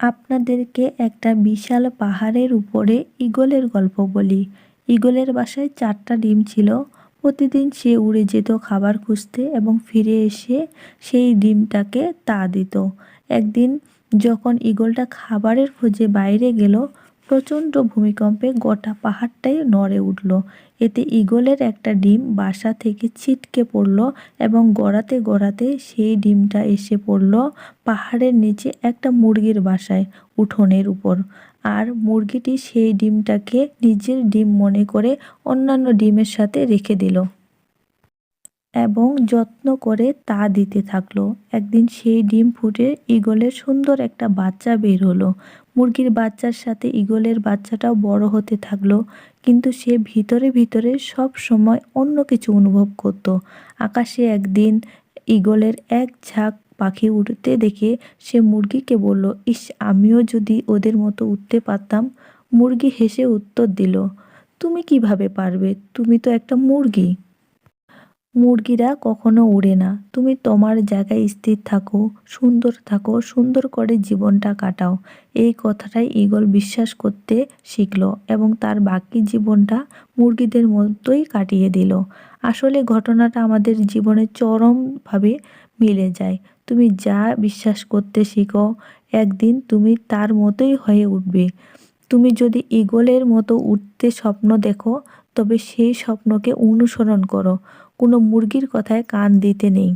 আপনাদেরকে একটা বিশাল পাহাড়ের উপরে ঈগলের গল্প বলি। ঈগলের বাসায় 4টা ডিম ছিল। প্রতিদিন সে উড়ে যেত খাবার খুঁজতে এবং ফিরে এসে সেই ডিমটাকে তা দিত। একদিন যখন ঈগলটা খাবারের খোঁজে বাইরে গেল, প্রচণ্ড ভূমিকম্পে গোটা পাহাড়টাই নড়ে উঠল। এতে ঈগলের একটা ডিম বাসা থেকে ছিটকে পড়ল এবং গড়াতে গড়াতে সেই ডিমটা এসে পড়ল পাহাড়ের নিচে একটা মুরগির বাসায়, উঠোনের উপর। আর মুরগিটি সেই ডিমটাকে নিজের ডিম মনে করে অন্যান্য ডিমের সাথে রেখে দিল এবং যত্ন করে তা দিতে থাকলো। একদিন সেই ডিম ফুটে ঈগলের সুন্দর একটা বাচ্চা বের হলো। মুরগির বাচ্চার সাথে ঈগলের বাচ্চাটাও বড় হতে থাকলো, কিন্তু সে ভিতরে ভিতরে সব সময় অন্য কিছু অনুভব করত। আকাশে একদিন ঈগলের এক ঝাঁক পাখি উড়তে দেখে সে মুরগিকে বলল, ইস, আমিও যদি ওদের মতো উঠতে পারতাম। মুরগি হেসে উত্তর দিল, তুমি কিভাবে পারবে? তুমি তো একটা মুরগি। মুরগিরা কখনো উড়ে না। তুমি তোমার জায়গায় স্থির থাকো, সুন্দর থাকো, সুন্দর করে জীবনটা কাটাও। এই কথাটাই ঈগল বিশ্বাস করতে শিখল এবং তার বাকি জীবনটা মুরগিদের মতোই কাটিয়ে দিল। আসলে ঘটনাটা আমাদের জীবনে চরমভাবে মিলে যায়। তুমি যা বিশ্বাস করতে শিখো, একদিন তুমি তার মতোই হয়ে উঠবে। তুমি যদি ঈগলের মতো উড়তে স্বপ্ন দেখো, তবে সেই স্বপ্নকে অনুসরণ করো। কোনো মুরগির কথায় কান দিতে নেই।